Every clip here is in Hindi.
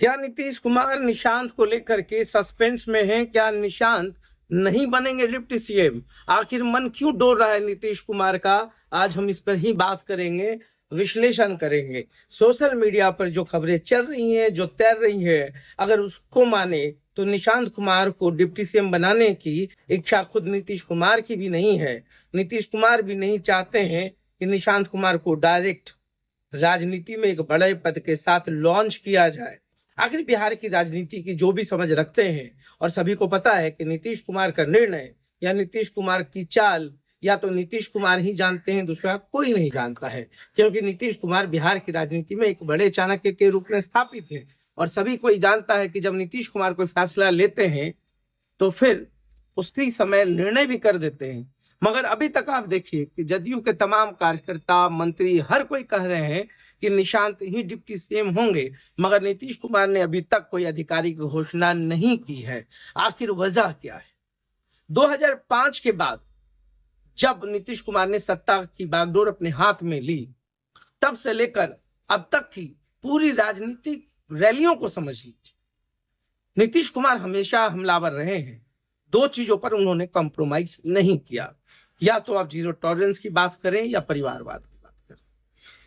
क्या नीतीश कुमार निशांत को लेकर के सस्पेंस में हैं? क्या निशांत नहीं बनेंगे डिप्टी सीएम? आखिर मन क्यों डोल रहा है नीतीश कुमार का? आज हम इस पर ही बात करेंगे, विश्लेषण करेंगे। सोशल मीडिया पर जो खबरें चल रही हैं, जो तैर रही है, अगर उसको माने तो निशांत कुमार को डिप्टी सीएम बनाने की इच्छा खुद नीतीश कुमार की भी नहीं है। नीतीश कुमार भी नहीं चाहते हैं कि निशांत कुमार को डायरेक्ट राजनीति में एक बड़े पद के साथ लॉन्च किया जाए। आखिर बिहार की राजनीति की जो भी समझ रखते हैं, और सभी को पता है कि नीतीश कुमार का निर्णय या नीतीश कुमार की चाल या तो नीतीश कुमार ही जानते हैं, दूसरा कोई नहीं जानता है। क्योंकि नीतीश कुमार बिहार की राजनीति में एक बड़े चाणक्य के रूप में स्थापित है, और सभी कोई जानता है कि जब नीतीश कुमार कोई फैसला लेते हैं तो फिर उसी समय निर्णय भी कर देते हैं। मगर अभी तक आप देखिए कि जदयू के तमाम कार्यकर्ता, मंत्री, हर कोई कह रहे हैं कि निशांत ही डिप्टी सीएम होंगे, मगर नीतीश कुमार ने अभी तक कोई आधिकारिक घोषणा नहीं की है। आखिर वजह क्या है? 2005 के बाद जब नीतीश कुमार ने सत्ता की बागडोर अपने हाथ में ली, तब से लेकर अब तक की पूरी राजनीतिक रैलियों को समझ लीजिए, नीतीश कुमार हमेशा हमलावर रहे हैं। दो चीजों पर उन्होंने कॉम्प्रोमाइज नहीं किया, या तो आप जीरो टॉलरेंस की बात करें या परिवारवाद की बात करें।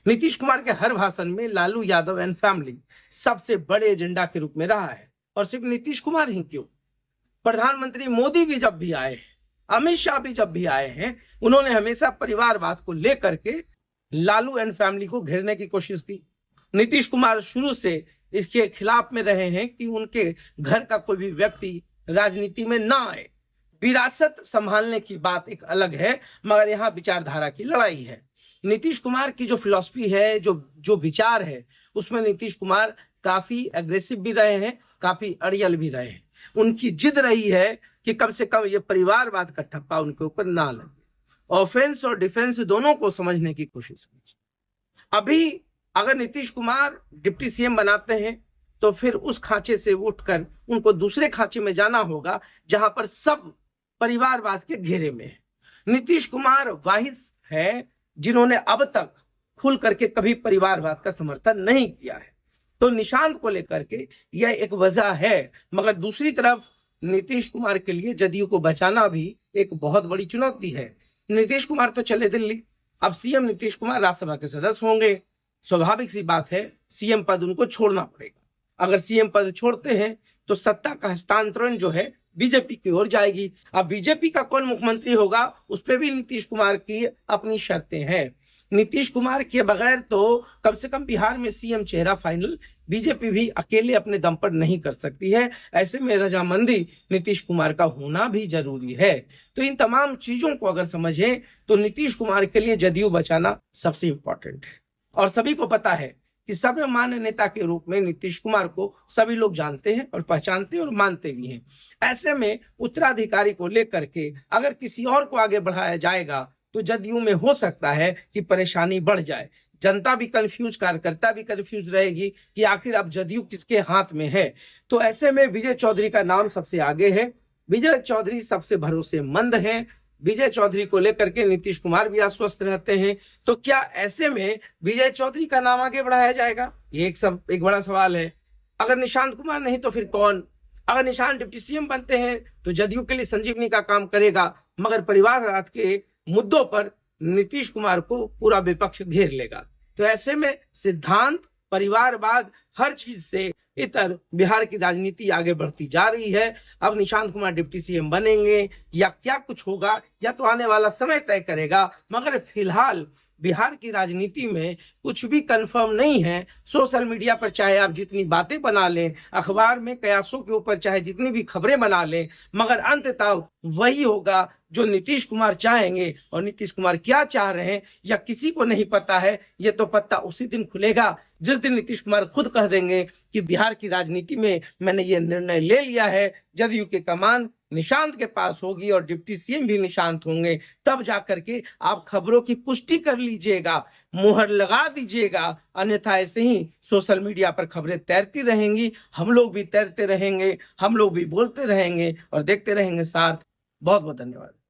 नीतीश कुमार के हर भाषण में लालू यादव एंड फैमिली सबसे बड़े एजेंडा के रूप में रहा है। और सिर्फ नीतीश कुमार ही क्यों, प्रधानमंत्री मोदी भी जब भी आए हैं, अमित शाह भी जब भी आए हैं, उन्होंने हमेशा परिवारवाद को लेकर के लालू एंड फैमिली को घेरने की कोशिश की। नीतीश कुमार शुरू से इसके खिलाफ में रहे हैं कि उनके घर का कोई भी व्यक्ति राजनीति में ना आए। विरासत संभालने की बात एक अलग है, मगर यहाँ विचारधारा की लड़ाई है। नीतीश कुमार की जो फिलॉसफी है, जो विचार है, उसमें नीतीश कुमार काफी एग्रेसिव भी रहे हैं, काफी अड़ियल भी रहे हैं। उनकी जिद रही है कि कम से कम ये परिवारवाद का ठप्पा उनके ऊपर ना लगे। ऑफेंस और डिफेंस दोनों को समझने की कोशिश कीजिए। अभी अगर नीतीश कुमार डिप्टी सीएम बनाते हैं तो फिर उस खांचे से उठकर उनको दूसरे खांचे में जाना होगा जहां पर सब परिवारवाद के घेरे में है। नीतीश कुमार वाहिद है जिन्होंने अब तक खुल करके कभी परिवारवाद का समर्थन नहीं किया है। तो निशांत को लेकर के यह एक वजह है, मगर दूसरी तरफ नीतीश कुमार के लिए जदयू को बचाना भी एक बहुत बड़ी चुनौती है। नीतीश कुमार तो चले दिल्ली, अब सीएम नीतीश कुमार राज्यसभा के सदस्य होंगे। स्वाभाविक सी बात है, सीएम पद उनको छोड़ना पड़ेगा। अगर सीएम पद छोड़ते हैं तो सत्ता का हस्तांतरण जो है बीजेपी की ओर जाएगी। अब बीजेपी का कौन मुख्यमंत्री होगा, उस पर भी नीतीश कुमार की अपनी शर्तें हैं। नीतीश कुमार के बगैर तो कम से कम बिहार में सीएम चेहरा फाइनल बीजेपी भी अकेले अपने दम पर नहीं कर सकती है। ऐसे में रजामंदी नीतीश कुमार का होना भी जरूरी है। तो इन तमाम चीजों को अगर समझें तो नीतीश कुमार के लिए जदयू बचाना सबसे इंपॉर्टेंट है। और सभी को पता है कि सर्वमान्य नेता के रूप में नीतीश कुमार को सभी लोग जानते हैं और पहचानते हैं और मानते भी हैं। ऐसे में उत्तराधिकारी को लेकर के अगर किसी और को आगे बढ़ाया जाएगा तो जदयू में हो सकता है कि परेशानी बढ़ जाए। जनता भी कंफ्यूज, कार्यकर्ता भी कंफ्यूज रहेगी कि आखिर अब जदयू किसके हाथ में है। तो ऐसे में विजय चौधरी का नाम सबसे आगे है। विजय चौधरी सबसे भरोसेमंद हैं। विजय चौधरी को लेकर के नीतीश कुमार भी आश्वस्त रहते हैं। तो क्या ऐसे में विजय चौधरी का नाम आगे बढ़ाया जाएगा? ये एक बड़ा सवाल है। अगर निशांत कुमार नहीं तो फिर कौन? अगर निशांत डिप्टी सीएम बनते हैं तो जदयू के लिए संजीवनी का काम करेगा, मगर परिवारवाद के मुद्दों पर नीतीश कुमार को पूरा विपक्ष घेर लेगा। तो ऐसे में सिद्धांत, परिवारवाद, हर चीज से इतर बिहार की राजनीति आगे बढ़ती जा रही है। अब निशांत कुमार डिप्टी सीएम बनेंगे या क्या कुछ होगा, या तो आने वाला समय तय करेगा। मगर फिलहाल बिहार की राजनीति में कुछ भी कंफर्म नहीं है। सोशल मीडिया पर चाहे आप जितनी बातें बना लें, अखबार में कयासों के ऊपर चाहे जितनी भी खबरें बना लें, मगर अंततः वही होगा जो नीतीश कुमार चाहेंगे। और नीतीश कुमार क्या चाह रहे हैं या किसी को नहीं पता है। ये तो पता उसी दिन खुलेगा जिस दिन नीतीश कुमार खुद कह देंगे कि बिहार की राजनीति में मैंने ये निर्णय ले लिया है, जदयू के कमान निशांत के पास होगी और डिप्टी सीएम भी निशांत होंगे। तब जाकर के आप खबरों की पुष्टि कर लीजिएगा, मुहर लगा दीजिएगा। अन्यथा ऐसे ही सोशल मीडिया पर खबरें तैरती रहेंगी, हम लोग भी तैरते रहेंगे, हम लोग भी बोलते रहेंगे और देखते रहेंगे साथ। बहुत बहुत धन्यवाद।